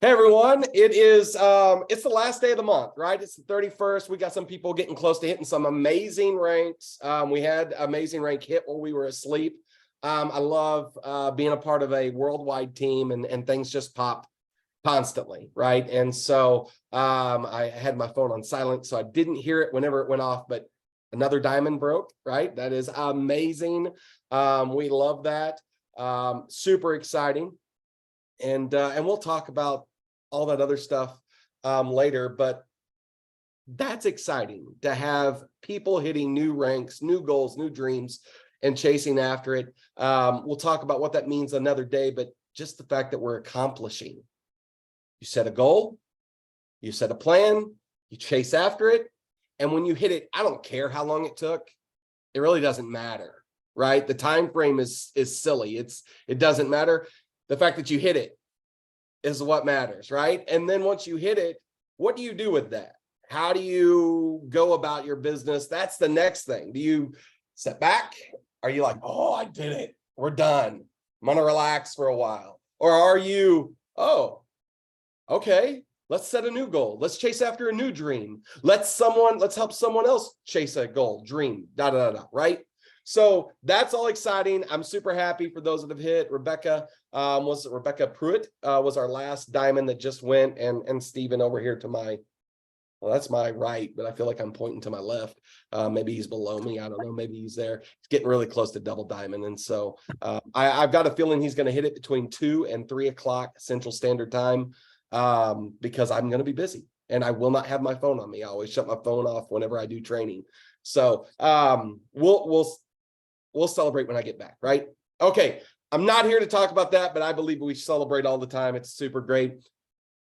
Hey everyone, it's the last day of the month, right? It's the 31st. We got some people getting close to hitting some amazing ranks. We had amazing rank hit while we were asleep. I love being a part of a worldwide team and things just pop constantly, right? And so I had my phone on silent, so I didn't hear it whenever it went off, but another diamond broke, right? That is amazing. We love that. Super exciting. And we'll talk about all that other stuff later, but that's exciting to have people hitting new ranks, new goals, new dreams, and chasing after it. We'll talk about what that means another day, but just the fact that we're accomplishing. You set a goal, you set a plan, you chase after it, and when you hit it, I don't care how long it took. It really doesn't matter, right? The time frame is silly. It doesn't matter. The fact that you hit it is what matters, right? And then once you hit it, what do you do with that? How do you go about your business? That's the next thing. Do you sit back? Are you like, oh, I did it. We're done. I'm going to relax for a while. Or are you, oh, okay, let's set a new goal. Let's chase after a new dream. Let's help someone else chase a goal, dream, right? So that's all exciting. I'm super happy for those that have hit. Rebecca Pruitt was our last diamond that just went, and Stephen over here to my, well, that's my right, but I feel like I'm pointing to my left. Maybe he's below me. I don't know. Maybe he's there. He's getting really close to double diamond. And so I've got a feeling he's going to hit it between 2 and 3 o'clock Central Standard Time because I'm going to be busy and I will not have my phone on me. I always shut my phone off whenever I do training. So we'll celebrate when I get back, right? Okay, I'm not here to talk about that, but I believe we celebrate all the time. It's super great.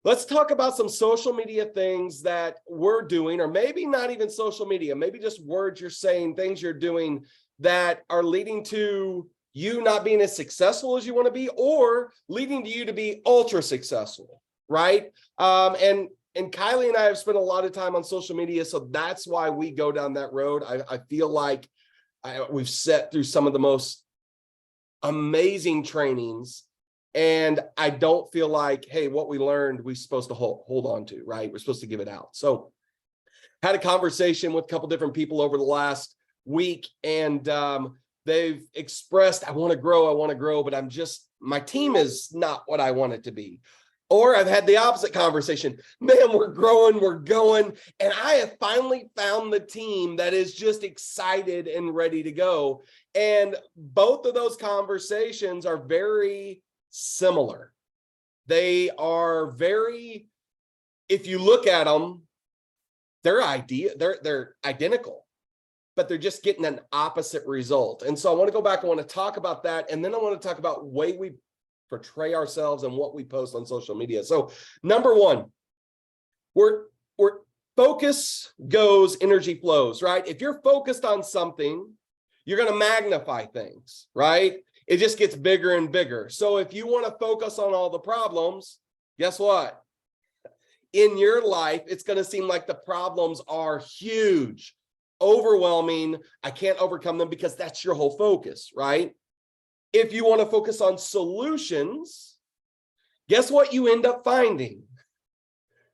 Let's talk about some social media things that we're doing, or maybe not even social media, maybe just words you're saying, things you're doing that are leading to you not being as successful as you want to be, or leading to you to be ultra successful, right? And Kylie and I have spent a lot of time on social media, so that's why we go down that road. I feel like we've set through some of the most amazing trainings, and I don't feel like, hey, what we learned, we're supposed to hold on to, right? We're supposed to give it out. So had a conversation with a couple different people over the last week, and they've expressed, I want to grow, but my team is not what I want it to be. Or I've had the opposite conversation. Man, we're growing, we're going. And I have finally found the team that is just excited and ready to go. And both of those conversations are very similar. They are very, if you look at them, they're identical, but they're just getting an opposite result. And so I want to go back, I want to talk about that. And then I want to talk about the way we portray ourselves and what we post on social media. So number one, we're focus goes, energy flows, right? If you're focused on something, you're going to magnify things, right? It just gets bigger and bigger. So if you want to focus on all the problems, guess what? In your life, it's going to seem like the problems are huge, overwhelming. I can't overcome them because that's your whole focus, right? If you want to focus on solutions, guess what you end up finding?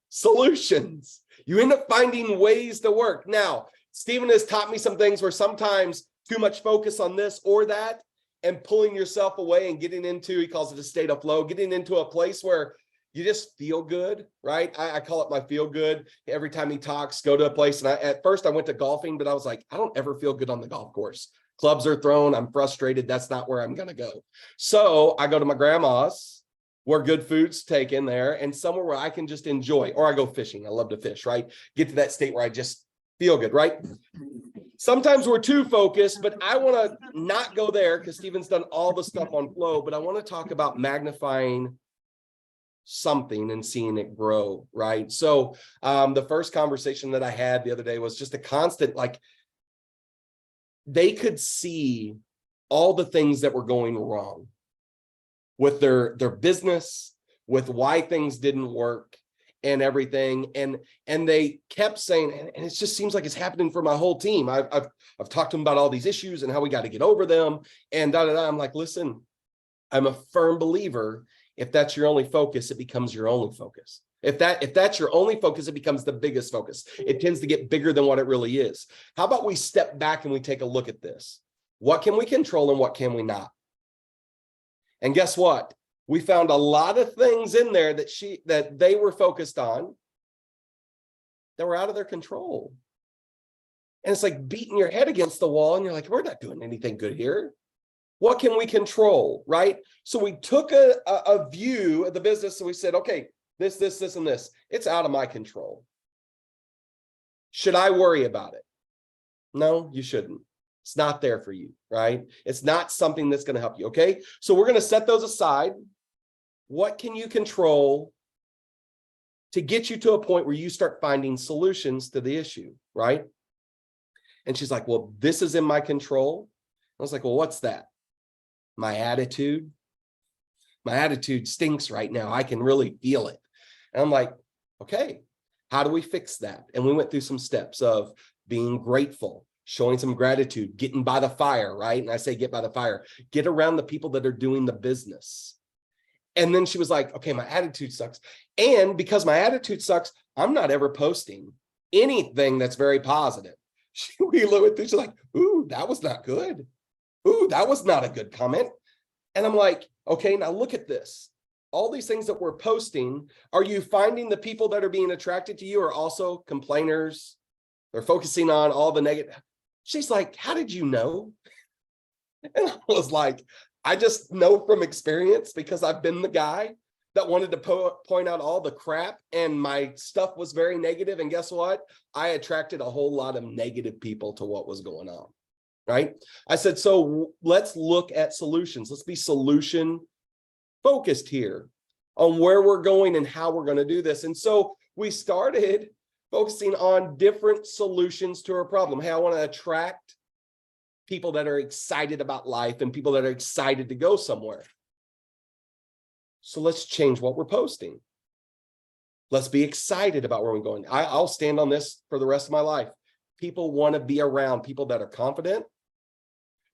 Solutions. You end up finding ways to work. Now, Stephen has taught me some things where sometimes too much focus on this or that and pulling yourself away and getting into, he calls it a state of flow, getting into a place where you just feel good, right? I call it my feel good. Every time he talks, go to a place. And at first I went to golfing, but I was like, I don't ever feel good on the golf course. Clubs are thrown. I'm frustrated. That's not where I'm going to go. So I go to my grandma's where good food's taken there and somewhere where I can just enjoy, or I go fishing. I love to fish, right? Get to that state where I just feel good, right? Sometimes we're too focused, but I want to not go there because Stephen's done all the stuff on flow, but I want to talk about magnifying something and seeing it grow, right? So the first conversation that I had the other day was just a constant, like, they could see all the things that were going wrong with their business, with why things didn't work and everything. And they kept saying, and it just seems like it's happening for my whole team. I've talked to them about all these issues and how we got to get over them and I'm like, listen, I'm a firm believer, if that's your only focus, it becomes your only focus. If that's your only focus, it becomes the biggest focus. It tends to get bigger than what it really is. How about we step back and we take a look at this? What can we control and what can we not? And guess what? We found a lot of things in there that they were focused on that were out of their control. And it's like beating your head against the wall and you're like, we're not doing anything good here. What can we control, right? So we took a view of the business and we said, okay, this, and this. It's out of my control. Should I worry about it? No, you shouldn't. It's not there for you, right? It's not something that's going to help you, okay? So we're going to set those aside. What can you control to get you to a point where you start finding solutions to the issue, right? And she's like, well, this is in my control. I was like, well, what's that? My attitude. My attitude stinks right now. I can really feel it. And I'm like, okay, how do we fix that? And we went through some steps of being grateful, showing some gratitude, getting by the fire, right? And I say get by the fire, get around the people that are doing the business. And then she was like, okay, my attitude sucks. And because my attitude sucks, I'm not ever posting anything that's very positive. We looked through, she's like, ooh, that was not good. Ooh, that was not a good comment. And I'm like, okay, now look at this. All these things that we're posting, are you finding the people that are being attracted to you are also complainers? They're focusing on all the negative. She's like, how did you know? And I was like, I just know from experience because I've been the guy that wanted to point out all the crap and my stuff was very negative. And guess what? I attracted a whole lot of negative people to what was going on, right? I said, so let's look at solutions. Let's be solution focused here on where we're going and how we're going to do this. And so we started focusing on different solutions to our problem. Hey, I want to attract people that are excited about life and people that are excited to go somewhere. So let's change what we're posting. Let's be excited about where we're going. I'll stand on this for the rest of my life. People want to be around people that are confident.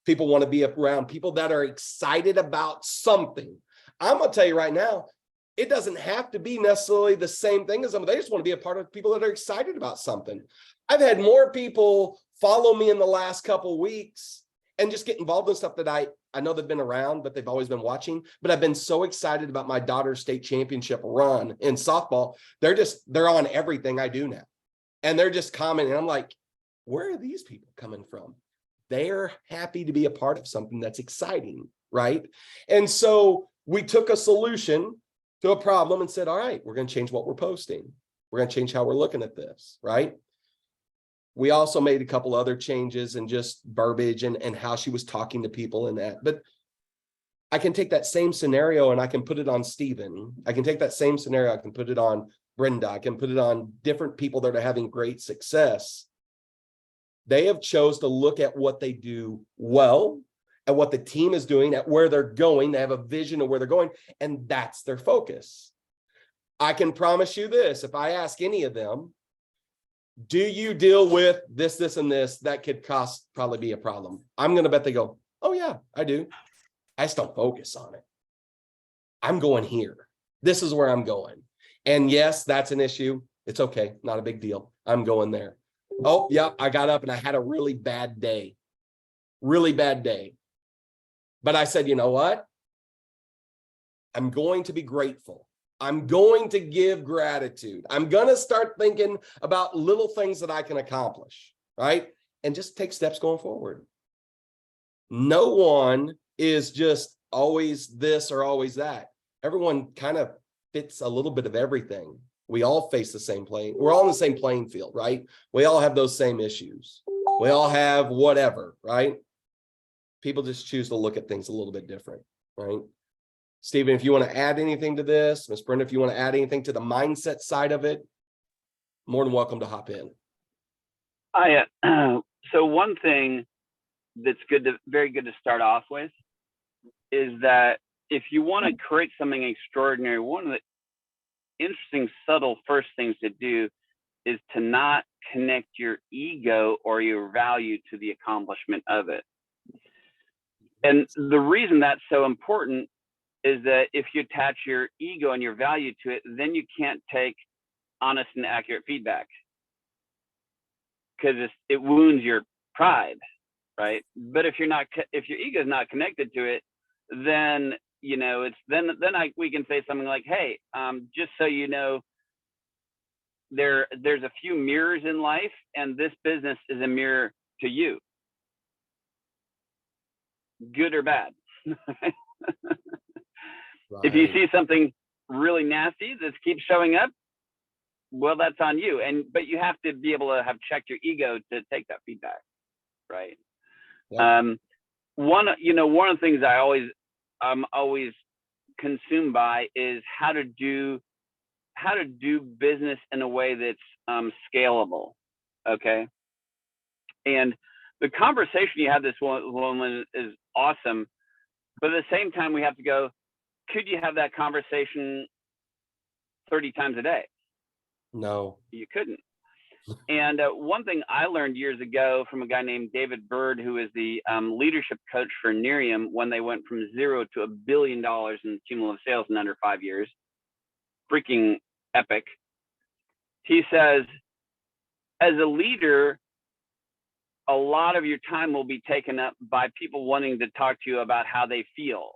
People want to be around people that are excited about something. I'm going to tell you right now, it doesn't have to be necessarily the same thing as them. They just want to be a part of people that are excited about something. I've had more people follow me in the last couple of weeks and just get involved in stuff that I know they've been around, but they've always been watching. But I've been so excited about my daughter's state championship run in softball. They're on everything I do now. And they're just commenting. I'm like, where are these people coming from? They're happy to be a part of something that's exciting, right? And so we took a solution to a problem and said, all right, we're going to change what we're posting. We're going to change how we're looking at this, right? We also made a couple other changes in just verbiage and how she was talking to people and that. But I can take that same scenario and I can put it on Stephen. I can take that same scenario. I can put it on Brenda. I can put it on different people that are having great success. They have chose to look at what they do well, at what the team is doing, at where they're going. They have a vision of where they're going, and that's their focus. I can promise you this, if I ask any of them, do you deal with this, and this, that could probably be a problem? I'm going to bet they go, oh yeah, I do. I just don't focus on it. I'm going here. This is where I'm going. And yes, that's an issue. It's okay. Not a big deal. I'm going there. Oh, yeah, I got up and I had a really bad day. Really bad day. But I said, you know what? I'm going to be grateful. I'm going to give gratitude. I'm going to start thinking about little things that I can accomplish, right? And just take steps going forward. No one is just always this or always that. Everyone kind of fits a little bit of everything. We all face the same plane. We're all in the same playing field, right? We all have those same issues. We all have whatever, right? People just choose to look at things a little bit different, right? Stephen, if you want to add anything to this, Miss Brenda, if you want to add anything to the mindset side of it, more than welcome to hop in. So one thing that's very good to start off with is that if you want to create something extraordinary, one of the interesting, subtle first things to do is to not connect your ego or your value to the accomplishment of it. And the reason that's so important is that if you attach your ego and your value to it, then you can't take honest and accurate feedback, because it wounds your pride, right? But if your ego is not connected to it, then we can say something like, hey, just so you know, there's a few mirrors in life, and this business is a mirror to you, good or bad. If you see something really nasty that keeps showing up, well, that's on you. But you have to be able to have checked your ego to take that feedback, right? Yep. One of the things I'm always consumed by is how to do business in a way that's scalable. Okay. And the conversation you have this woman is awesome, but at the same time, we have to go, could you have that conversation 30 times a day? No, you couldn't. And one thing I learned years ago from a guy named David Bird, who is the leadership coach for Nerium when they went from 0 to $1 billion in cumulative sales in under 5 years, freaking epic. He says, as a leader, a lot of your time will be taken up by people wanting to talk to you about how they feel.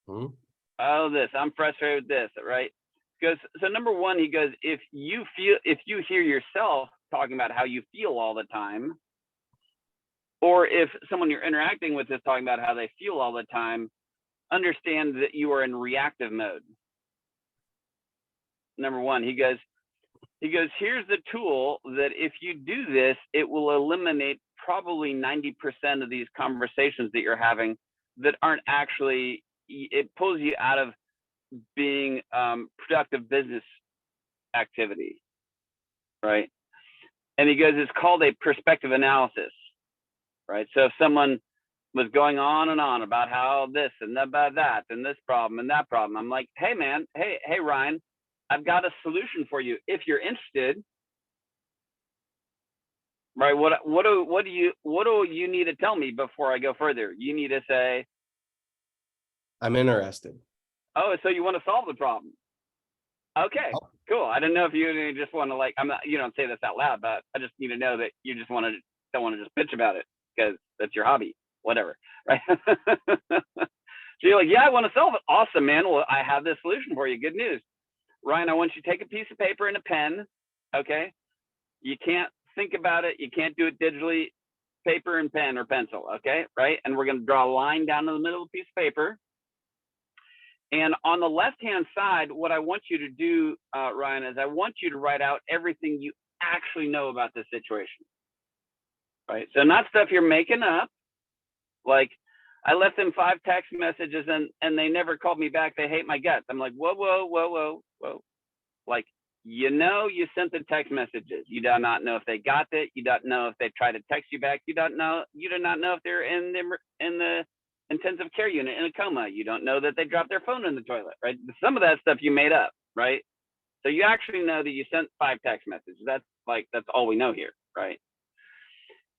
Oh, I'm frustrated with this, right? Because so number one, he goes, if you hear yourself talking about how you feel all the time, or if someone you're interacting with is talking about how they feel all the time, understand that you are in reactive mode. Number one, he goes, here's the tool that if you do this, it will eliminate probably 90% of these conversations that you're having that aren't actually, it pulls you out of being productive business activity, right? And he goes, it's called a perspective analysis, right? So if someone was going on and on about how this and about that and this problem and that problem, I'm like, hey man, hey Ryan, I've got a solution for you if you're interested, right? What do you need to tell me before I go further? You need to say, I'm interested. Oh, so you want to solve the problem? Okay, cool. I don't know if you just want to you don't say this out loud, but I just need to know that you just don't want to just bitch about it because that's your hobby, whatever, right? So you're like, yeah, I want to solve it. Awesome, man. Well, I have this solution for you. Good news. Ryan, I want you to take a piece of paper and a pen, okay? You can't think about it. You can't do it digitally, paper and pen or pencil, okay, right? And we're going to draw a line down the middle of the piece of paper. And on the left-hand side, what I want you to do, Ryan, is I want you to write out everything you actually know about this situation, right? So not stuff you're making up. Like, I left them 5 text messages and they never called me back. They hate my guts. I'm like, whoa. Like, you sent the text messages. You do not know if they got it. You don't know if they tried to text you back. You do not know if they're in the intensive care unit in a coma. You don't know that they dropped their phone in the toilet, right? Some of that stuff you made up, right? So you actually know that you sent 5 text messages. That's all we know here, right?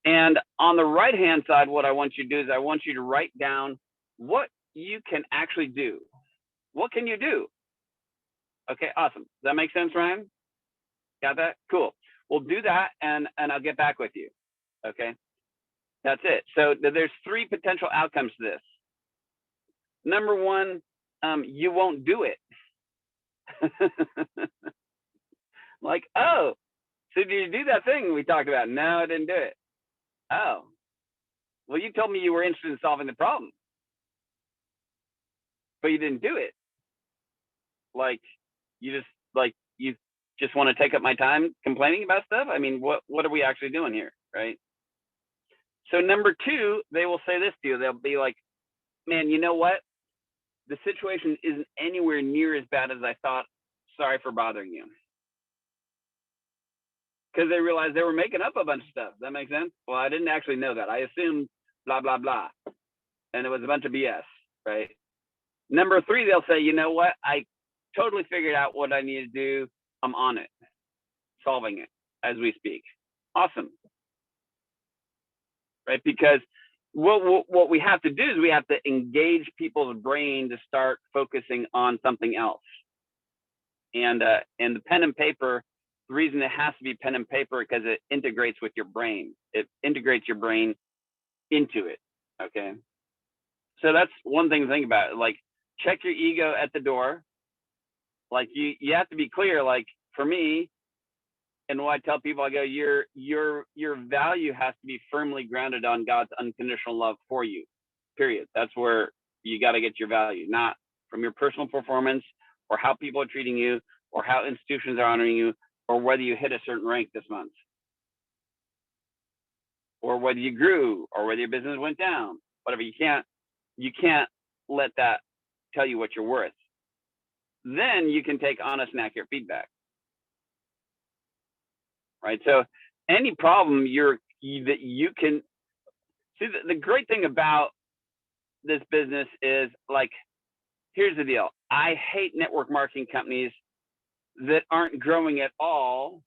And on the right-hand side, what I want you to do is I want you to write down what you can actually do. What can you do? Okay, awesome. Does that make sense, Ryan? Got that? Cool. We'll do that and I'll get back with you. Okay. That's it. So there's 3 potential outcomes to this. Number one, you won't do it. Like, oh, so did you do that thing we talked about? No, I didn't do it. Oh, well, you told me you were interested in solving the problem, but you didn't do it. Like, you just want to take up my time complaining about stuff? I mean, what are we actually doing here, right? So number 2, they will say this to you. They'll be like, man, you know what? The situation isn't anywhere near as bad as I thought. Sorry for bothering you. Because they realized they were making up a bunch of stuff. Does that make sense? Well, I didn't actually know that. I assumed blah, blah, blah. And it was a bunch of BS, right? Number 3, they'll say, you know what? I totally figured out what I need to do. I'm on it, solving it as we speak. Awesome. Right? Because what we have to do is we have to engage people's brain to start focusing on something else. And the pen and paper, the reason it has to be pen and paper because it integrates with your brain. It integrates your brain into it. Okay. So that's one thing to think about. Like, check your ego at the door. Like, you have to be clear. Like, for me, and what I tell people, I go, your value has to be firmly grounded on God's unconditional love for you, period. That's where you got to get your value, not from your personal performance or how people are treating you or how institutions are honoring you or whether you hit a certain rank this month or whether you grew or whether your business went down, whatever. You can't let that tell you what you're worth. Then you can take honest and accurate feedback. Right. So any problem that you can see, the great thing about this business is, like, here's the deal. I hate network marketing companies that aren't growing at all,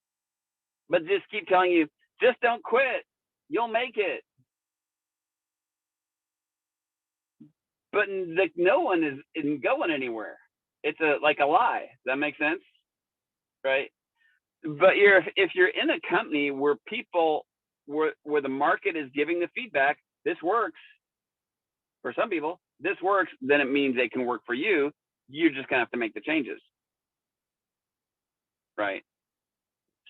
but just keep telling you, just don't quit. You'll make it. But no one isn't going anywhere. It's like a lie. Does that make sense? Right. But if you're in a company where where the market is giving the feedback, this works for some people, this works, then it means it can work for you. You're just gonna have to make the changes. Right.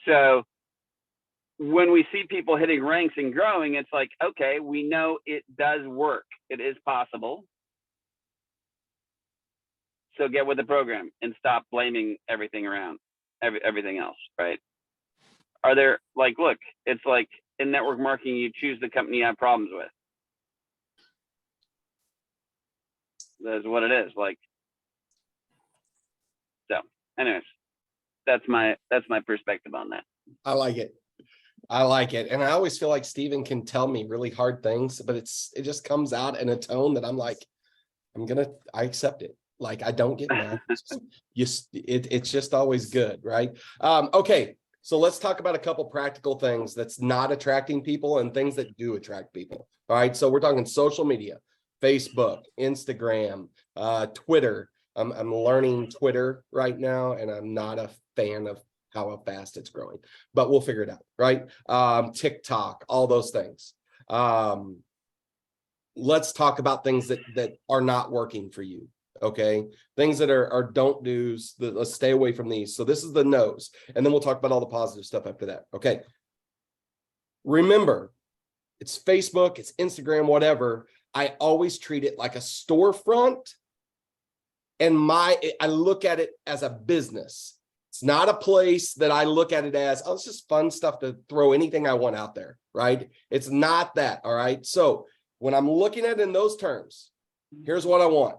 So when we see people hitting ranks and growing, it's like, okay, we know it does work. It is possible. So get with the program and stop blaming everything around. Everything else, right? Are there, like, look, it's like in network marketing, you choose the company you have problems with. That's what it is. Like, so anyways, that's my perspective on that. I like it. And I always feel like Steven can tell me really hard things, but it just comes out in a tone that I'm like, I accept it. Like, I don't get mad. It's just always good, right? Okay, so let's talk about a couple practical things that's not attracting people and things that do attract people. All right, so we're talking social media, Facebook, Instagram, Twitter. I'm learning Twitter right now, and I'm not a fan of how fast it's growing, but we'll figure it out, right? TikTok, all those things. Let's talk about things that are not working for you. Okay, things that are don't do's. Let's stay away from these. So this is the no's, and then we'll talk about all the positive stuff after that. Okay, remember, it's Facebook, it's Instagram, whatever. I always treat it like a storefront, and I look at it as a business. It's not a place that I look at it as, oh, it's just fun stuff to throw anything I want out there, right? It's not that. All right, so when I'm looking at it in those terms, here's what I want.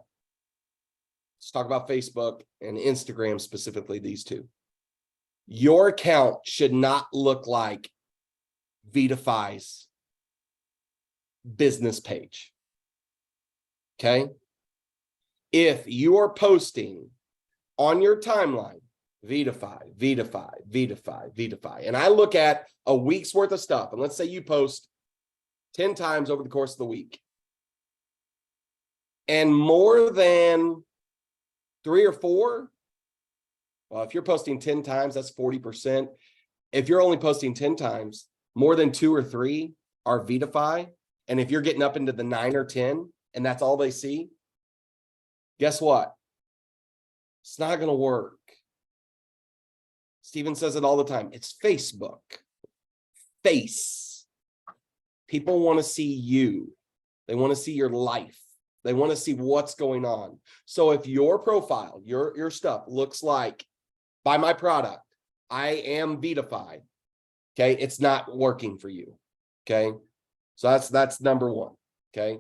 Let's talk about Facebook and Instagram, specifically these two. Your account should not look like Vitify's business page. Okay? If you are posting on your timeline, Vitify, and I look at a week's worth of stuff, and let's say you post 10 times over the course of the week, and more than 3 or 4, well, if you're posting 10 times, that's 40%. If you're only posting 10 times, more than 2 or 3 are Vitify. And if you're getting up into the 9 or 10, and that's all they see, guess what? It's not going to work. Steven says it all the time. It's Facebook. Face. People want to see you. They want to see your life. They want to see what's going on. So if your profile, your stuff looks like, buy my product, I am Vitify, okay, it's not working for you. Okay. So that's number one. Okay.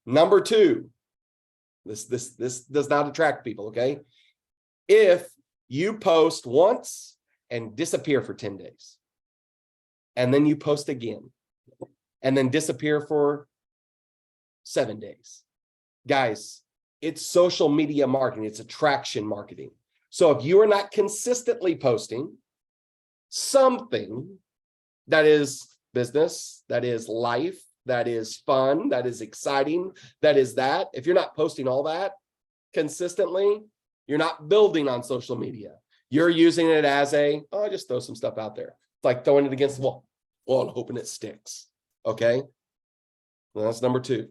Number two, this does not attract people. Okay. If you post once and disappear for 10 days, and then you post again, and then disappear for 7 days. Guys, it's social media marketing. It's attraction marketing. So if you are not consistently posting something that is business, that is life, that is fun, that is exciting, that is that. If you're not posting all that consistently, you're not building on social media. You're using it as I just throw some stuff out there. It's like throwing it against the wall and hoping it sticks. Okay. Well, that's number 2.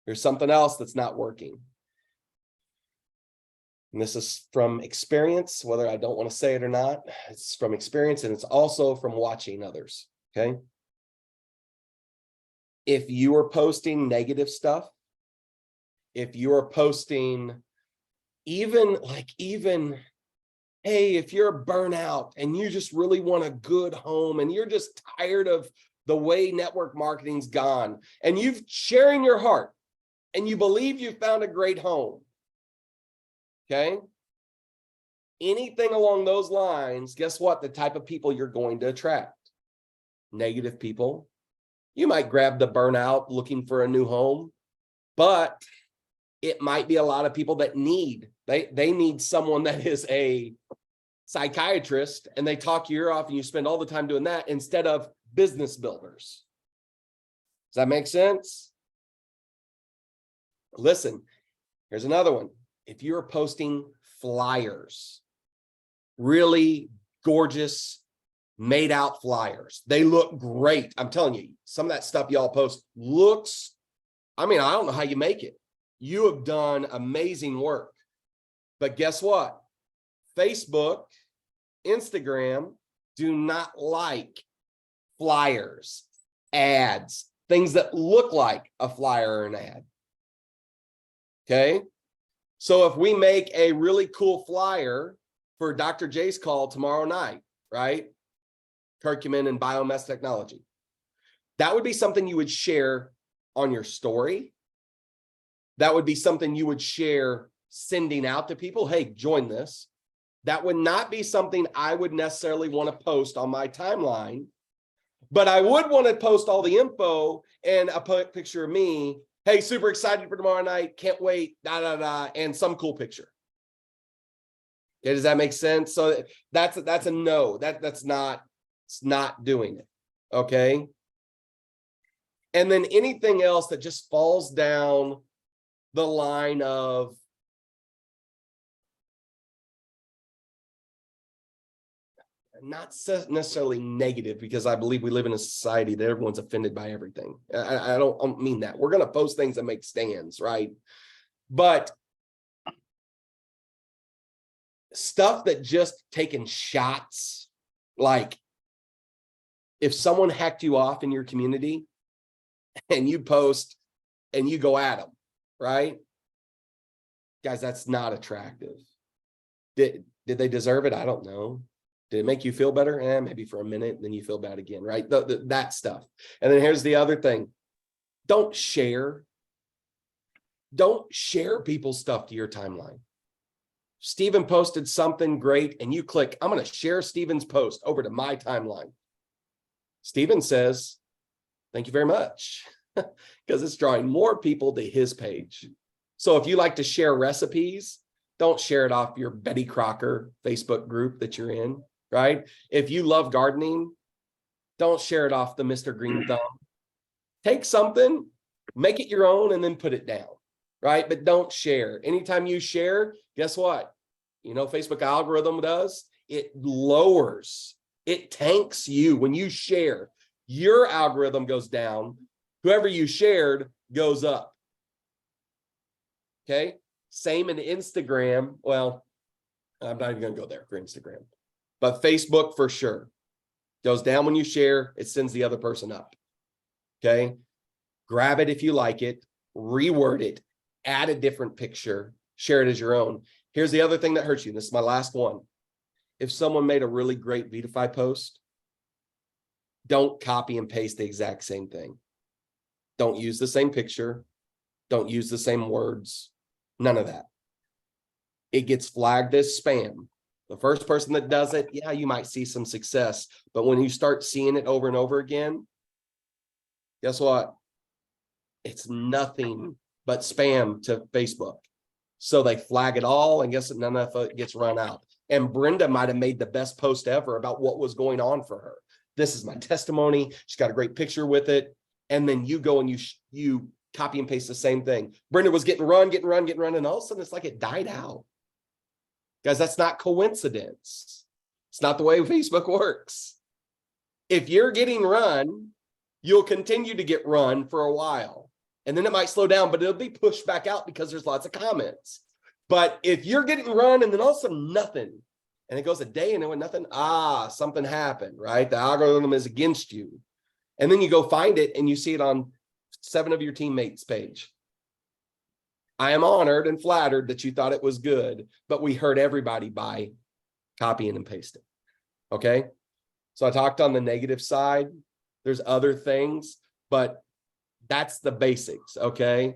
There's something else that's not working. And this is from experience, whether I don't want to say it or not. It's from experience, and it's also from watching others. Okay. If you are posting negative stuff, if you are posting even, hey, if you're burnout and you just really want a good home and you're just tired of the way network marketing's gone, and you've sharing your heart and you believe you found a great home. Okay. Anything along those lines, guess what? The type of people you're going to attract. Negative people. You might grab the burnout looking for a new home, but it might be a lot of people that they need someone that is a psychiatrist, and they talk your ear off and you spend all the time doing that instead of business builders. Does that make sense? Listen, here's another one. If you're posting flyers, really gorgeous, made out flyers, they look great. I'm telling you, some of that stuff y'all post looks, I don't know how you make it. You have done amazing work. But guess what? Facebook, Instagram do not like flyers, ads, things that look like a flyer or an ad. Okay. So if we make a really cool flyer for Dr. J's call tomorrow night, right? Curcumin and biomass technology. That would be something you would share on your story. That would be something you would share sending out to people. Hey, join this. That would not be something I would necessarily want to post on my timeline, but I would want to post all the info and a picture of me. Hey, super excited for tomorrow night. Can't wait, and some cool picture. Okay, does that make sense? So that's a no. It's not doing it. Okay. And then anything else that just falls down the line of not necessarily negative, because I believe we live in a society that everyone's offended by everything. I don't mean that. We're going to post things that make stands, right? But stuff that just taking shots, like if someone hacked you off in your community and you post and you go at them, right? Guys, that's not attractive. Did they deserve it? I don't know. Did it make you feel better? Maybe for a minute, and then you feel bad again, right? That stuff. And then here's the other thing. Don't share people's stuff to your timeline. Stephen posted something great, and you click, I'm going to share Stephen's post over to my timeline. Stephen says, thank you very much, because it's drawing more people to his page. So if you like to share recipes, don't share it off your Betty Crocker Facebook group that you're in, right? If you love gardening, don't share it off the Mr. Green Thumb. Take something, make it your own, and then put it down, right? But don't share. Anytime you share, guess what? Facebook algorithm does? It lowers, it tanks you. When you share, your algorithm goes down. Whoever you shared goes up. Okay. Same in Instagram. Well, I'm not even going to go there for Instagram, but Facebook for sure goes down when you share. It sends the other person up. Okay. Grab it if you like it, reword it, add a different picture, share it as your own. Here's the other thing that hurts you. This is my last one. If someone made a really great Vitify post, don't copy and paste the exact same thing. Don't use the same picture. Don't use the same words. None of that. It gets flagged as spam. The first person that does it, yeah, you might see some success. But when you start seeing it over and over again, guess what? It's nothing but spam to Facebook. So they flag it all, and guess what? None of it gets run out. And Brenda might have made the best post ever about what was going on for her. This is my testimony. She's got a great picture with it. And then you go and you copy and paste the same thing. Brenda was getting run, and all of a sudden it's like it died out. Guys, that's not coincidence. It's not the way Facebook works. If you're getting run, you'll continue to get run for a while. And then it might slow down, but it'll be pushed back out because there's lots of comments. But if you're getting run and then all of a sudden nothing, and it goes a day and it went nothing, something happened, right? The algorithm is against you. And then you go find it and you see it on 7 of your teammates' page. I am honored and flattered that you thought it was good, but we hurt everybody by copying and pasting. Okay. So I talked on the negative side. There's other things, but that's the basics. Okay.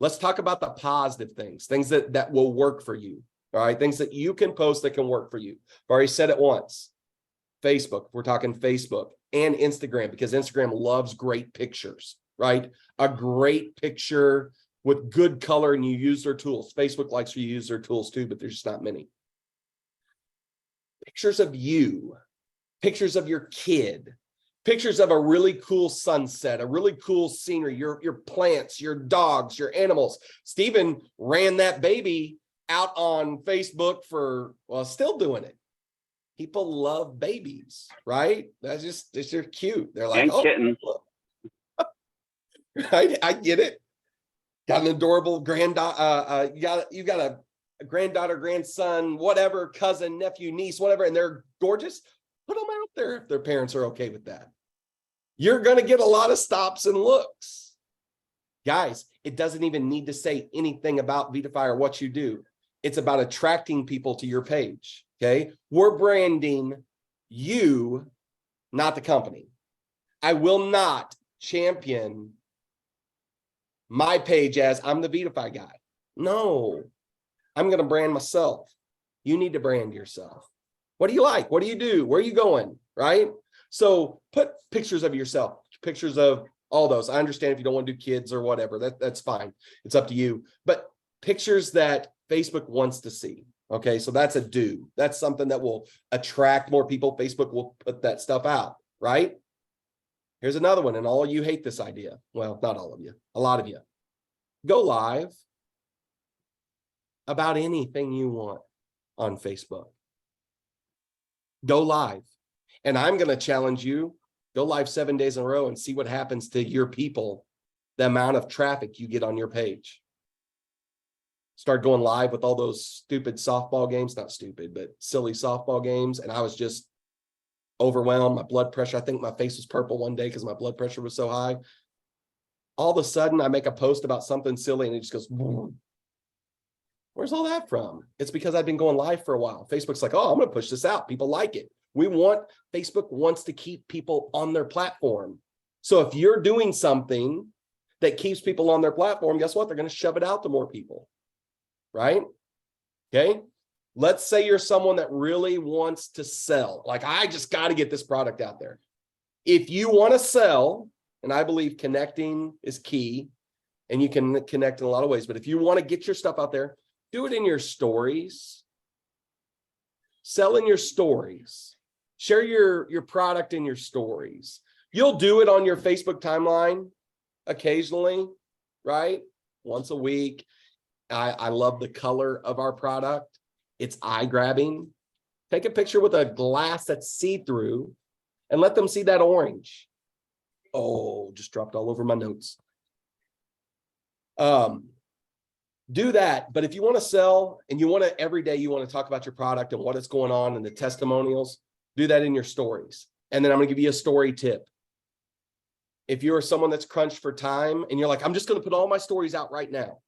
Let's talk about the positive things that will work for you. All right. Things that you can post that can work for you. I've already said it once. Facebook. We're talking Facebook and Instagram, because Instagram loves great pictures, right? A great picture with good color, and you use their tools. Facebook likes you to use their tools too, but there's just not many. Pictures of you, pictures of your kid, pictures of a really cool sunset, a really cool scenery, your plants, your dogs, your animals. Stephen ran that baby out on Facebook still doing it. People love babies, right? They're cute. They're like, and kittens. Right? I get it. Got an adorable granddaughter, you got a granddaughter, grandson, whatever, cousin, nephew, niece, whatever, and they're gorgeous. Put them out there if their parents are okay with that. You're going to get a lot of stops and looks. Guys, it doesn't even need to say anything about Vitify or what you do. It's about attracting people to your page. Okay. We're branding you, not the company. I will not champion my page as I'm the Vitify guy. No, I'm going to brand myself. You need to brand yourself. What do you like? What do you do? Where are you going? Right? So put pictures of yourself, pictures of all those. I understand if you don't want to do kids or whatever, that's fine. It's up to you. But pictures that Facebook wants to see. Okay, so that's a do. That's something that will attract more people. Facebook will put that stuff out, right? Here's another one, and all of you hate this idea. Well, not all of you, a lot of you. Go live about anything you want on Facebook. Go live. And I'm going to challenge you, go live 7 days in a row and see what happens to your people, the amount of traffic you get on your page. Start going live with all those stupid softball games, not stupid, but silly softball games. And I was just overwhelmed. My blood pressure, I think my face was purple one day because my blood pressure was so high. All of a sudden, I make a post about something silly and it just goes, boom. Where's all that from? It's because I've been going live for a while. Facebook's like, oh, I'm going to push this out. People like it. Facebook wants to keep people on their platform. So if you're doing something that keeps people on their platform, guess what? They're going to shove it out to more people. Right? Okay. Let's say you're someone that really wants to sell. Like, I just got to get this product out there. If you want to sell, and I believe connecting is key, and you can connect in a lot of ways, but if you want to get your stuff out there, do it in your stories. Sell in your stories. Share your product in your stories. You'll do it on your Facebook timeline occasionally, right? Once a week. I love the color of our product. It's eye-grabbing. Take a picture with a glass that's see-through and let them see that orange. Oh, just dropped all over my notes. Do that. But if you want to sell and you want to, every day you want to talk about your product and what is going on and the testimonials, do that in your stories. And then I'm going to give you a story tip. If you're someone that's crunched for time and you're like, I'm just going to put all my stories out right now.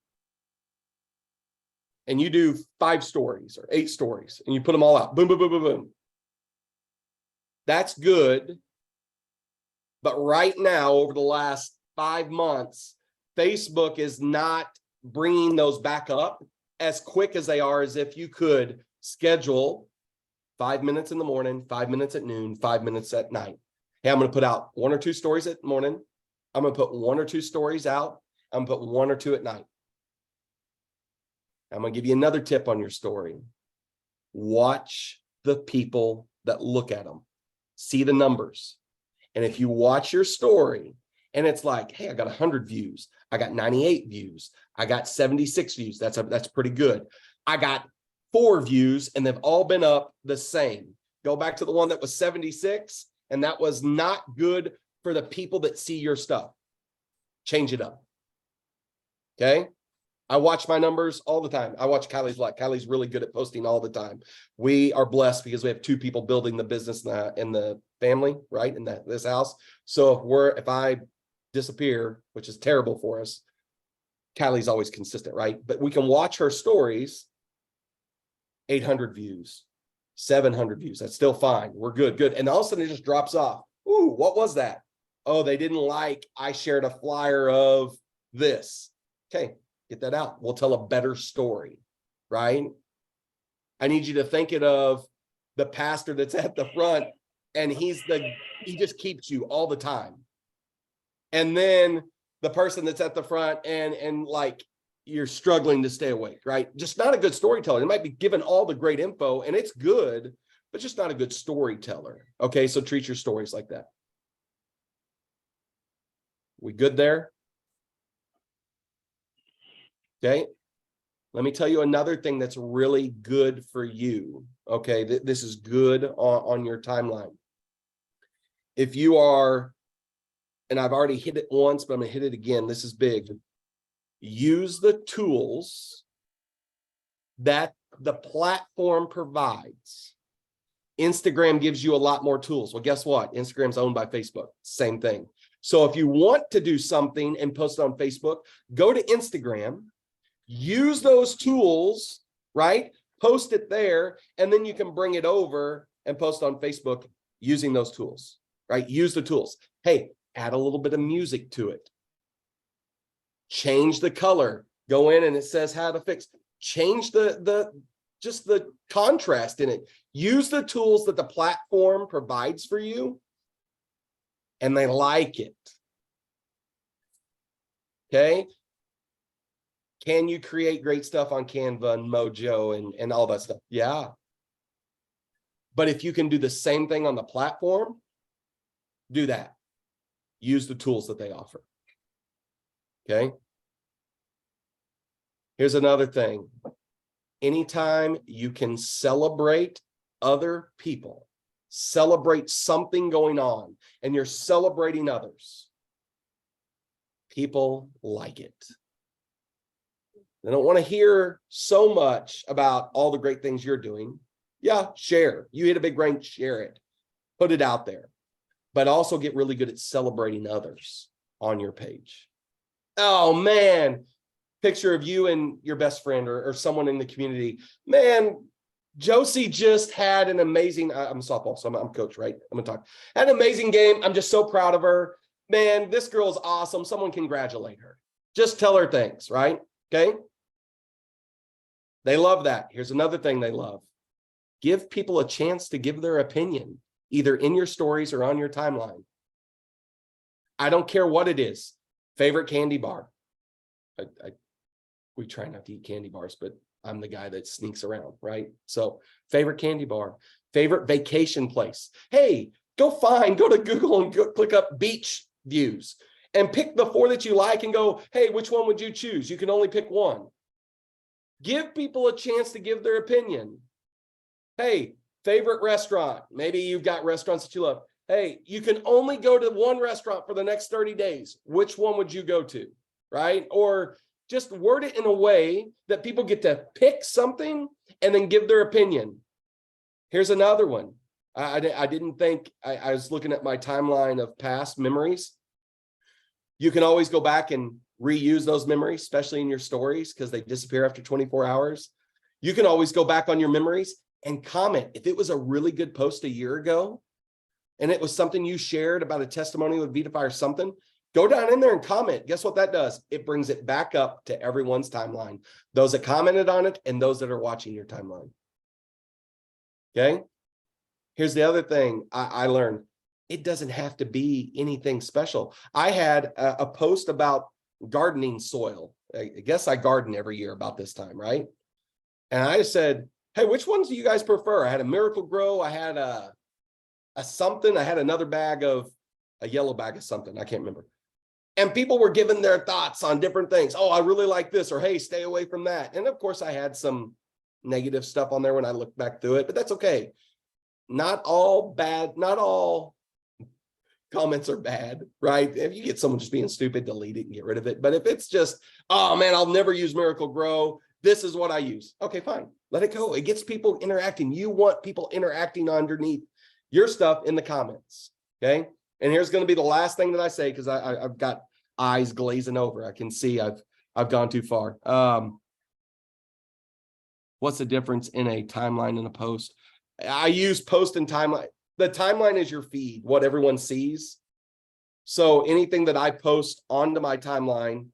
And you do 5 stories or 8 stories and you put them all out. Boom, boom, boom, boom, boom. That's good. But right now, over the last 5 months, Facebook is not bringing those back up as quick as they are, as if you could schedule 5 minutes in the morning, 5 minutes at noon, 5 minutes at night. Hey, I'm going to put out 1 or 2 stories at morning. I'm going to put 1 or 2 stories out. I'm going to put 1 or 2 at night. I'm going to give you another tip on your story. Watch the people that look at them. See the numbers. And if you watch your story And it's like, hey, I got 100 views. I got 98 views. I got 76 views. That's pretty good. I got 4 views and they've all been up the same. Go back to the one that was 76, and that was not good for the people that see your stuff. Change it up. Okay. I watch my numbers all the time. I watch Kylie's lot. Kylie's really good at posting all the time. We are blessed because we have 2 people building the business in the family, right? In this house. So if I disappear, which is terrible for us, Kylie's always consistent, right? But we can watch her stories, 800 views, 700 views. That's still fine. We're good. And all of a sudden it just drops off. Ooh, what was that? Oh, they didn't like, I shared a flyer of this. Okay, get that out. We'll tell a better story, right? I need you to think of the pastor that's at the front, and he just keeps you all the time. And then the person that's at the front and like you're struggling to stay awake, right? Just not a good storyteller. It might be given all the great info and it's good, but just not a good storyteller. Okay, so treat your stories like that. We good there? Okay. Let me tell you another thing that's really good for you. Okay, this is good on your timeline. If you are, and I've already hit it once, but I'm gonna hit it again. This is big. Use the tools that the platform provides. Instagram gives you a lot more tools. Well, guess what? Instagram's owned by Facebook. Same thing. So if you want to do something and post it on Facebook, go to Instagram, use those tools, right? Post it there, and then you can bring it over and post on Facebook using those tools, right? Use the tools. Hey, add a little bit of music to it. Change the color. Go in and it says how to fix. Change just the contrast in it. Use the tools that the platform provides for you, and they like it. Okay. Can you create great stuff on Canva and Mojo and all that stuff? Yeah. But if you can do the same thing on the platform, do that. Use the tools that they offer. Okay. Here's another thing. Anytime you can celebrate other people, celebrate something going on, and you're celebrating others, people like it. They don't want to hear so much about all the great things you're doing. Yeah, share. You hit a big brain, share it. Put it out there. But also get really good at celebrating others on your page. Oh, man. Picture of you and your best friend or someone in the community. Man, Josie just had an amazing, I'm softball, so I'm coach, right? I'm going to talk. Had an amazing game. I'm just so proud of her. Man, this girl's awesome. Someone congratulate her. Just tell her things, right? Okay. They love that. Here's another thing they love. Give people a chance to give their opinion, either in your stories or on your timeline. I don't care what it is. Favorite candy bar. We try not to eat candy bars, but I'm the guy that sneaks around, right? So favorite candy bar, favorite vacation place. Hey, go to Google and go click up beach views and pick the 4 that you like and go, hey, which one would you choose? You can only pick one. Give people a chance to give their opinion. Hey, favorite restaurant. Maybe you've got restaurants that you love. Hey, you can only go to one restaurant for the next 30 days. Which one would you go to? Right? Or just word it in a way that people get to pick something and then give their opinion. Here's another one. I didn't think, I was looking at my timeline of past memories. You can always go back and reuse those memories, especially in your stories, because they disappear after 24 hours. You can always go back on your memories and comment. If it was a really good post a year ago, and it was something you shared about a testimony with Vitify or something, go down in there and comment. Guess what that does? It brings it back up to everyone's timeline. Those that commented on it and those that are watching your timeline. Okay. Here's the other thing I learned. It doesn't have to be anything special. I had a post about gardening soil. I guess I garden every year about this time, right? And I said, hey, which ones do you guys prefer? I had a Miracle Grow. I had a something. I had another bag of a yellow bag of something. I can't remember. And people were giving their thoughts on different things. Oh, I really like this, or hey, stay away from that. And of course, I had some negative stuff on there when I look back through it, but that's okay. Not all comments are bad, right? If you get someone just being stupid, delete it and get rid of it. But if it's just, oh man, I'll never use Miracle Grow, this is what I use. Okay, fine. Let it go. It gets people interacting. You want people interacting underneath your stuff in the comments. Okay. And here's going to be the last thing that I say, because I've got eyes glazing over. I can see I've gone too far. What's the difference in a timeline and a post? I use post and timeline. The timeline is your feed, what everyone sees. So anything that I post onto my timeline,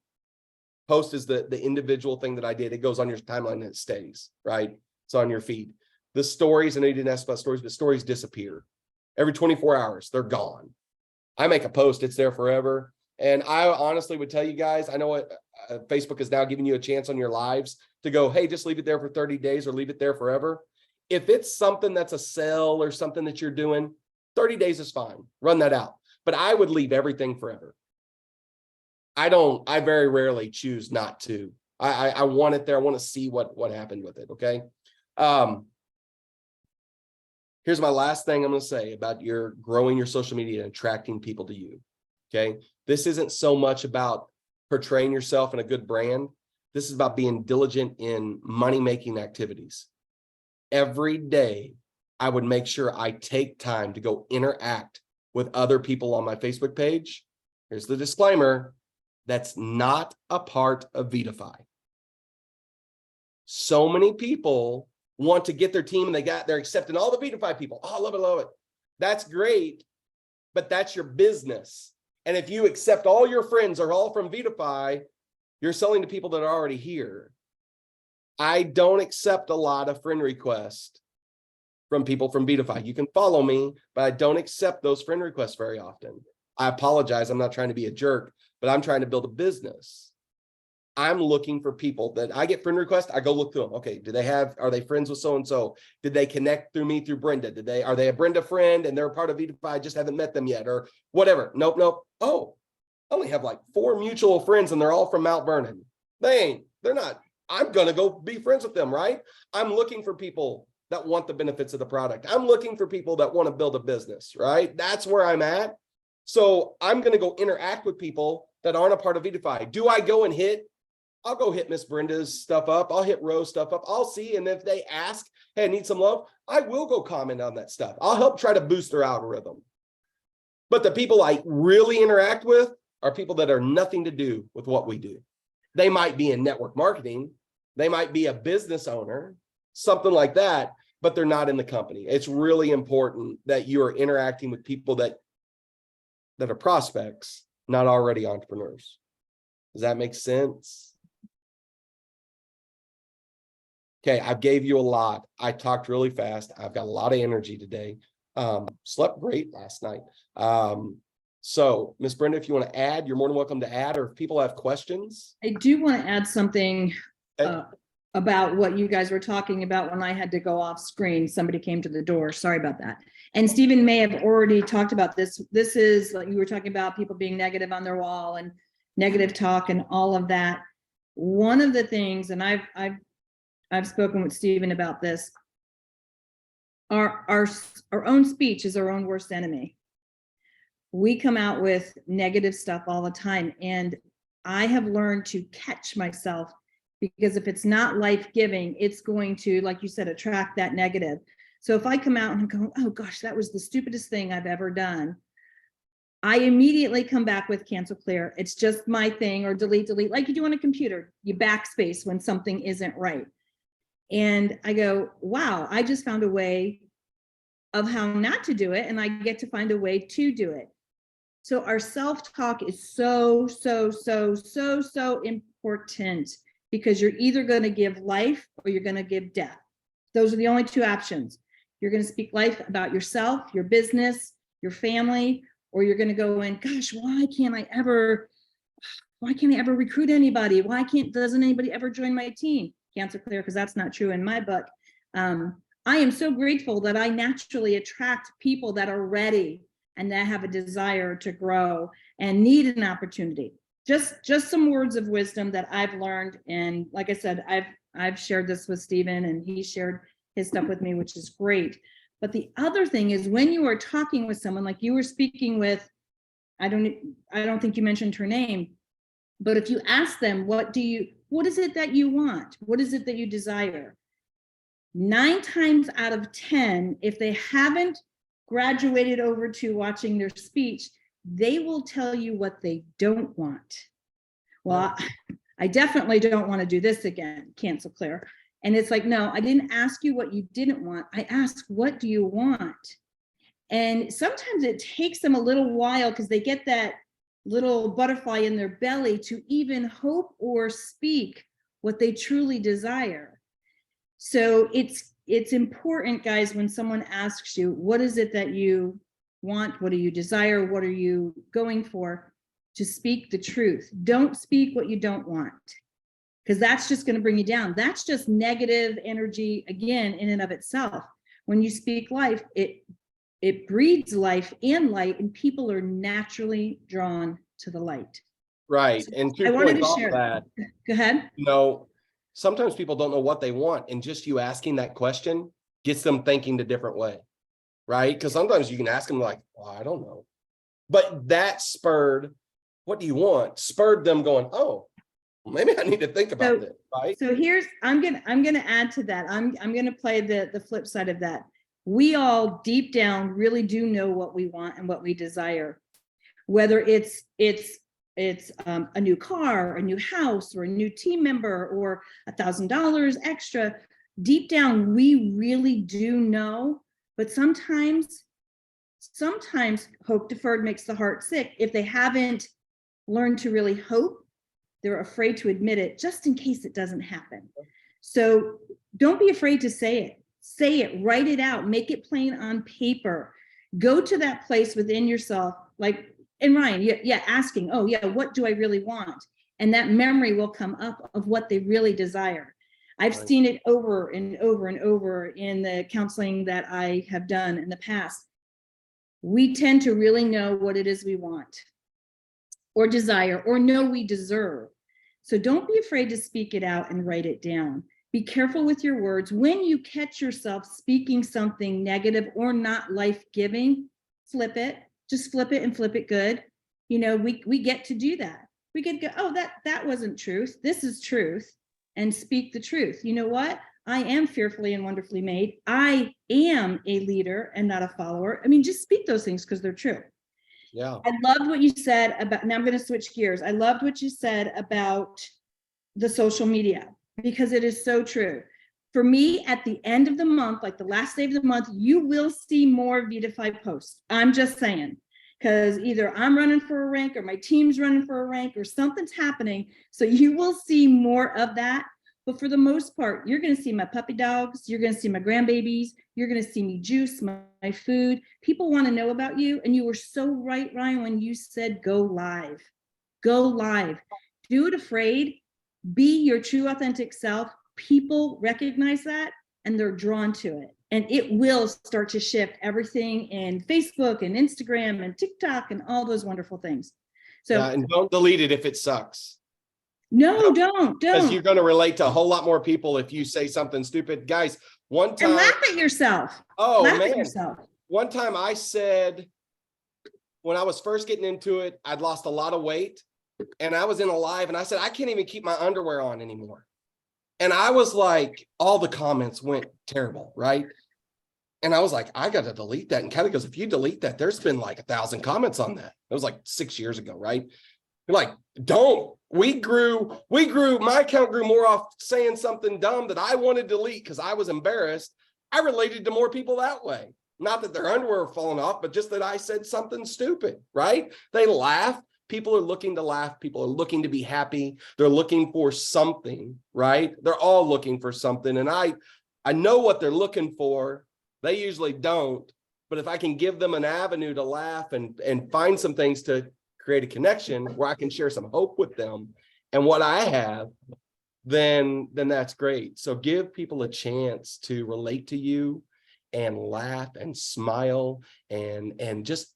post is the individual thing that I did. It goes on your timeline and it stays, right? It's on your feed. The stories, and I didn't ask about stories, but stories disappear. Every 24 hours, they're gone. I make a post, it's there forever. And I honestly would tell you guys, I know what Facebook is now giving you a chance on your lives to go, hey, just leave it there for 30 days or leave it there forever. If it's something that's a sell or something that you're doing, 30 days is fine. Run that out. But I would leave everything forever. I very rarely choose not to. I want it there. I want to see what happened with it. Okay. Here's my last thing I'm going to say about your growing your social media and attracting people to you. Okay. This isn't so much about portraying yourself in a good brand. This is about being diligent in money-making activities. Every day, I would make sure I take time to go interact with other people on my Facebook page. Here's the disclaimer. That's not a part of Vitify. So many people want to get their team and they're accepting all the Vitify people. Oh, I love it, love it. That's great, but that's your business. And if you accept all your friends are all from Vitify, you're selling to people that are already here. I don't accept a lot of friend requests from people from Vitify. You can follow me, but I don't accept those friend requests very often. I apologize. I'm not trying to be a jerk, but I'm trying to build a business. I'm looking for people that I get friend requests. I go look through them. Okay. Are they friends with so-and-so? Did they connect through me through Brenda? Are they a Brenda friend and they're a part of Vitify? I just haven't met them yet or whatever. Nope. Oh, I only have like 4 mutual friends and they're all from Mount Vernon. They're not. I'm going to go be friends with them, right? I'm looking for people that want the benefits of the product. I'm looking for people that want to build a business, right? That's where I'm at. So I'm going to go interact with people that aren't a part of Vitify. Do I go and I'll go hit Miss Brenda's stuff up. I'll hit Rose stuff up. I'll see. And if they ask, hey, I need some love, I will go comment on that stuff. I'll help try to boost their algorithm. But the people I really interact with are people that are nothing to do with what we do. They might be in network marketing. They might be a business owner, something like that, but they're not in the company. It's really important that you are interacting with people that are prospects, not already entrepreneurs. Does that make sense? Okay, I gave you a lot. I talked really fast. I've got a lot of energy today. Slept great last night. So, Miss Brenda, if you want to add, you're more than welcome to add, or if people have questions. I do want to add something Okay. About what you guys were talking about when I had to go off screen. Somebody came to the door. Sorry about that. And Stephen may have already talked about this. This is like you were talking about people being negative on their wall and negative talk and all of that. One of the things, and I've spoken with Stephen about this, our own speech is our own worst enemy. We come out with negative stuff all the time. And I have learned to catch myself, because if it's not life-giving, it's going to, like you said, attract that negative. So if I come out and go, oh gosh, that was the stupidest thing I've ever done, I immediately come back with cancel clear. It's just my thing, or delete, like you do on a computer. You backspace when something isn't right. And I go, wow, I just found a way of how not to do it. And I get to find a way to do it. So our self-talk is so important, because you're either going to give life or you're going to give death. Those are the only 2 options. You're going to speak life about yourself, your business, your family, or you're going to go in, gosh, why can't I ever recruit anybody? Doesn't anybody ever join my team? Cancel clear, because that's not true in my book. I am so grateful that I naturally attract people that are ready, and that have a desire to grow and need an opportunity. Just some words of wisdom that I've learned. And like I said, I've shared this with Stephen, and he shared his stuff with me, which is great. But the other thing is, when you are talking with someone, like you were speaking with, I don't think you mentioned her name, but if you ask them, what is it that you want? What is it that you desire? 9 times out of 10, if they haven't graduated over to watching their speech, they will tell you what they don't want. Well, I definitely don't want to do this again, cancel Claire. And it's like, no, I didn't ask you what you didn't want. I asked, what do you want? And sometimes it takes them a little while because they get that little butterfly in their belly to even hope or speak what they truly desire. So it's important, guys, when someone asks you, what is it that you want? What do you desire? What are you going for? To speak the truth. Don't speak what you don't want, because that's just going to bring you down. That's just negative energy, again, in and of itself. When you speak life, it breeds life and light, and people are naturally drawn to the light. Right. So And to I your wanted point to off share that, Go ahead. sometimes people don't know what they want, and just you asking that question gets them thinking a different way, right? Because sometimes you can ask them like, well, I don't know. But that spurred, what do you want? Spurred them going, oh, maybe I need to think about this, right? So I'm gonna add to that. I'm gonna play the flip side of that. We all deep down really do know what we want and what we desire, whether it's a new car, a new house, or a new team member, or $1,000 extra. Deep down, we really do know, but sometimes hope deferred makes the heart sick. If they haven't learned to really hope, they're afraid to admit it, just in case it doesn't happen. So don't be afraid to say it, write it out, make it plain on paper. Go to that place within yourself, like, and Ryan, asking, oh yeah, what do I really want? And that memory will come up of what they really desire. I've seen it over and over and over in the counseling that I have done in the past. We tend to really know what it is we want or desire or know we deserve. So don't be afraid to speak it out and write it down. Be careful with your words. When you catch yourself speaking something negative or not life-giving, flip it. Just flip it and flip it good. We get to do that. We get to go, oh, that wasn't truth. This is truth. And speak the truth. You know what? I am fearfully and wonderfully made. I am a leader and not a follower. I mean, just speak those things because they're true. Yeah. I loved what you said about, now I'm going to switch gears. I loved what you said about the social media, because it is so true. For me, at the end of the month, like the last day of the month, you will see more Vitify posts. I'm just saying, because either I'm running for a rank or my team's running for a rank or something's happening. So you will see more of that. But for the most part, you're going to see my puppy dogs. You're going to see my grandbabies. You're going to see me juice my food. People want to know about you. And you were so right, Ryan, when you said go live. Go live. Do it afraid. Be your true, authentic self. People recognize that and they're drawn to it. And it will start to shift everything in Facebook and Instagram and TikTok and all those wonderful things. So, yeah, and don't delete it if it sucks. No, don't. Because you're going to relate to a whole lot more people if you say something stupid. Guys, one time. And laugh at yourself. Oh, laugh man. At yourself. One time I said, when I was first getting into it, I'd lost a lot of weight. And I was in a live and I said, I can't even keep my underwear on anymore. And I was like, all the comments went terrible, right? And I was like, I got to delete that. And Kelly goes, if you delete that, there's been like 1,000 comments on that. It was like 6 years ago, right? You're like, don't. We grew, my account grew more off saying something dumb that I wanted to delete because I was embarrassed. I related to more people that way. Not that their underwear were falling off, but just that I said something stupid, right? They laugh. People are looking to laugh. People are looking to be happy. They're looking for something, right? They're all looking for something. And I know what they're looking for. They usually don't. But if I can give them an avenue to laugh and find some things to create a connection where I can share some hope with them and what I have, then that's great. So give people a chance to relate to you and laugh and smile and just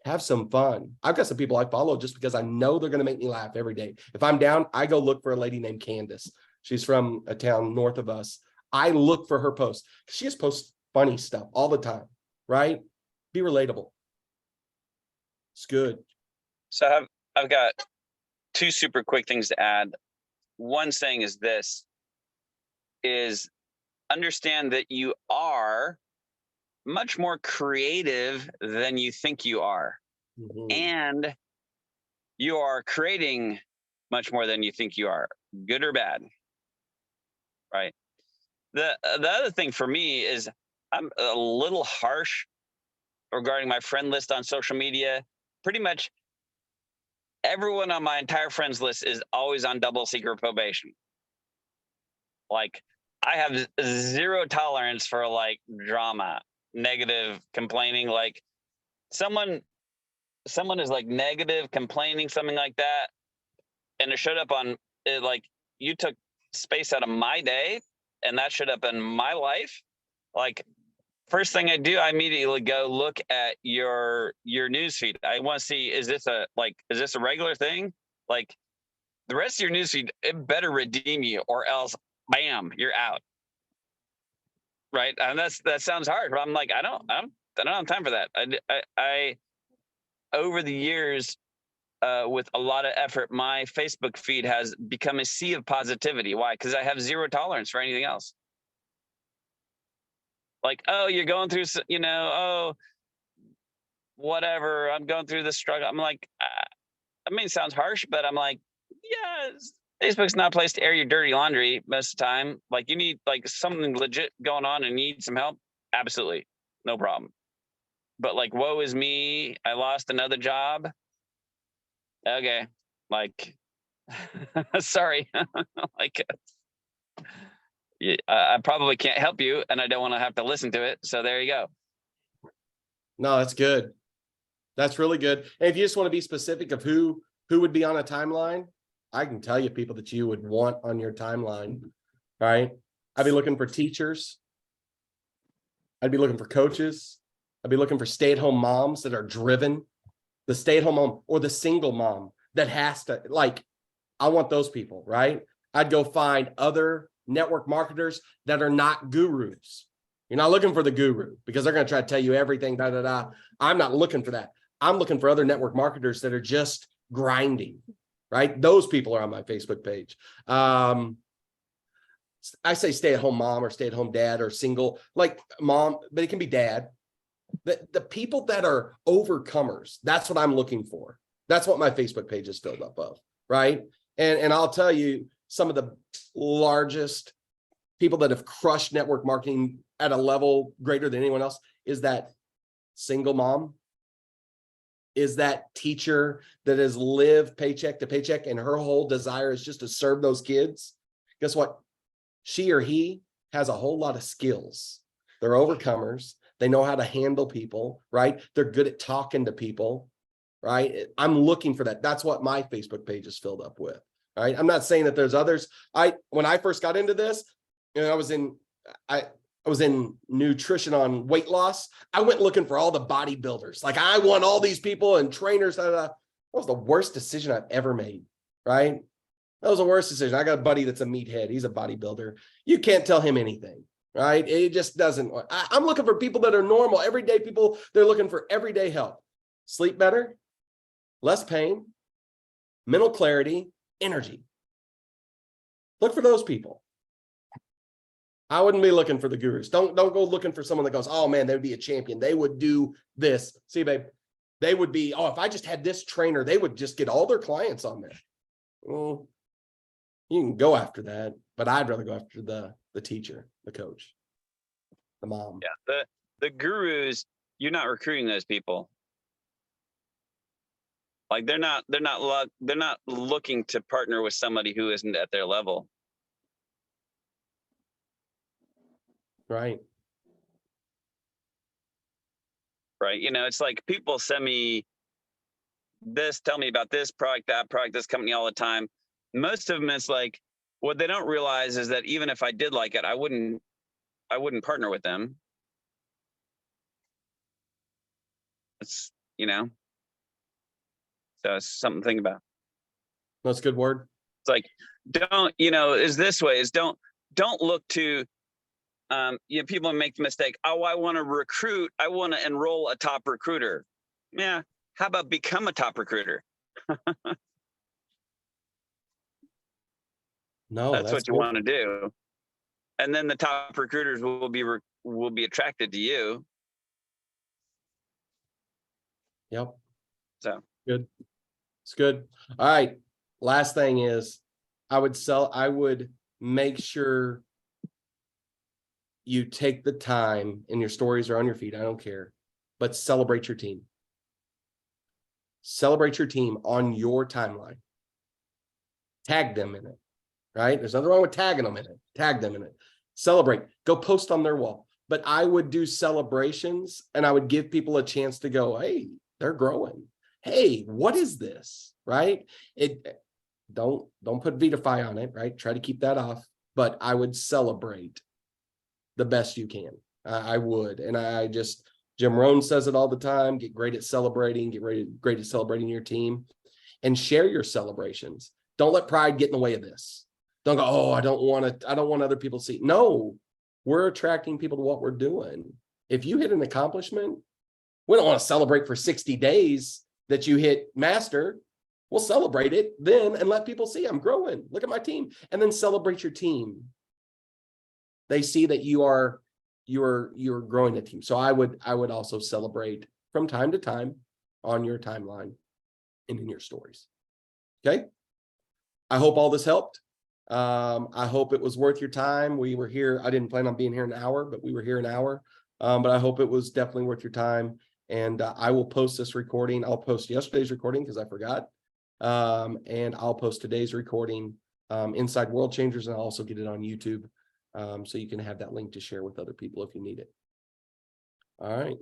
have some fun. I've got some people I follow just because I know they're going to make me laugh every day. If I'm down, I go look for a lady named Candace. She's from a town north of us. I look for her posts. She just posts funny stuff all the time, right? Be relatable. It's good. So I've got two super quick things to add. One saying is this, is understand that you are much more creative than you think you are. Mhm. And you are creating much more than you think you are, good or bad, right? The other thing for me is I'm a little harsh regarding my friend list on social media. Pretty much everyone on my entire friends list is always on double secret probation. Like, I have zero tolerance for like drama, negative complaining. Like someone is like negative complaining, something like that, and it showed up on it, like you took space out of my day and that showed up in my life. Like, first thing I do, I immediately go look at your news feed. I want to see, is this a regular thing? Like, the rest of your news feed, it better redeem you, or else bam, you're out. Right? And that sounds hard, but I'm like, I don't have time for that. I over the years, with a lot of effort, my Facebook feed has become a sea of positivity. Why? Because I have zero tolerance for anything else. Like, oh, you're going through, oh, whatever, I'm going through this struggle. I'm like, I mean, it sounds harsh, but I'm like, yeah, Facebook's not a place to air your dirty laundry most of the time. Like, you need like something legit going on and need some help. Absolutely. No problem. But like, woe is me, I lost another job. Okay. Like, sorry. Like, I probably can't help you and I don't want to have to listen to it. So there you go. No, that's good. That's really good. And if you just want to be specific of who would be on a timeline, I can tell you people that you would want on your timeline, right? I'd be looking for teachers. I'd be looking for coaches. I'd be looking for stay-at-home moms that are driven, the stay-at-home mom or the single mom that has to, like, I want those people, right? I'd go find other network marketers that are not gurus. You're not looking for the guru because they're going to try to tell you everything, da, da, da. I'm not looking for that. I'm looking for other network marketers that are just grinding, right? Those people are on my Facebook page. I say stay-at-home mom or stay-at-home dad or single, like mom, but it can be dad. The people that are overcomers, that's what I'm looking for. That's what my Facebook page is filled up of, right? And I'll tell you, some of the largest people that have crushed network marketing at a level greater than anyone else is that single mom, is that teacher that has lived paycheck to paycheck and her whole desire is just to serve those kids. Guess what? She or he has a whole lot of skills. They're overcomers. They know how to handle people, right? They're good at talking to people, right? I'm looking for that. That's what my Facebook page is filled up with, right? I'm not saying that there's others. When I first got into this, and I was in nutrition on weight loss. I went looking for all the bodybuilders. Like, I want all these people and trainers. That was the worst decision I've ever made, right? That was the worst decision. I got a buddy that's a meathead. He's a bodybuilder. You can't tell him anything, right? It just doesn't. I'm looking for people that are normal, everyday people. They're looking for everyday help. Sleep better, less pain, mental clarity, energy. Look for those people. I wouldn't be looking for the gurus. Don't go looking for someone that goes, oh man, they would be a champion. They would do this. See, babe, they would be, oh, if I just had this trainer, they would just get all their clients on there. Well, you can go after that, but I'd rather go after the teacher, the coach, the mom. Yeah, the gurus, you're not recruiting those people. Like, they're not looking to partner with somebody who isn't at their level. Right. Right. It's like people send me this, tell me about this product, that product, this company all the time. Most of them, it's like, what they don't realize is that even if I did like it, I wouldn't partner with them. It's, So it's something to think about. That's a good word. It's like, don't, is this way, is don't look to, people make the mistake. Oh, I want to recruit. I want to enroll a top recruiter. Yeah. How about become a top recruiter? No, That's what you good. want to do. And then the top recruiters will be attracted to you. Yep. So Good. It's good. All right. Last thing is I would make sure you take the time, and your stories are on your feed, I don't care, but celebrate your team. Celebrate your team on your timeline. Tag them in it, right? There's nothing wrong with tagging them in it. Tag them in it. Celebrate. Go post on their wall. But I would do celebrations, and I would give people a chance to go, hey, they're growing. Hey, what is this? Right? Don't put Vitify on it, right? Try to keep that off. But I would celebrate the best you can. I would. And I just, Jim Rohn says it all the time, get great at celebrating, great at celebrating your team, and share your celebrations. Don't let pride get in the way of this. Don't go, oh, I don't want other people to see. No, we're attracting people to what we're doing. If you hit an accomplishment, we don't want to celebrate for 60 days that you hit master. We'll celebrate it then and let people see I'm growing. Look at my team. And then celebrate your team. They see that you're growing a team. So I would also celebrate from time to time on your timeline and in your stories. Okay. I hope all this helped. I hope it was worth your time. We were here. I didn't plan on being here an hour, but we were here an hour. But I hope it was definitely worth your time. And I will post this recording. I'll post yesterday's recording because I forgot. And I'll post today's recording inside World Changers, and I'll also get it on YouTube. So you can have that link to share with other people if you need it. All right.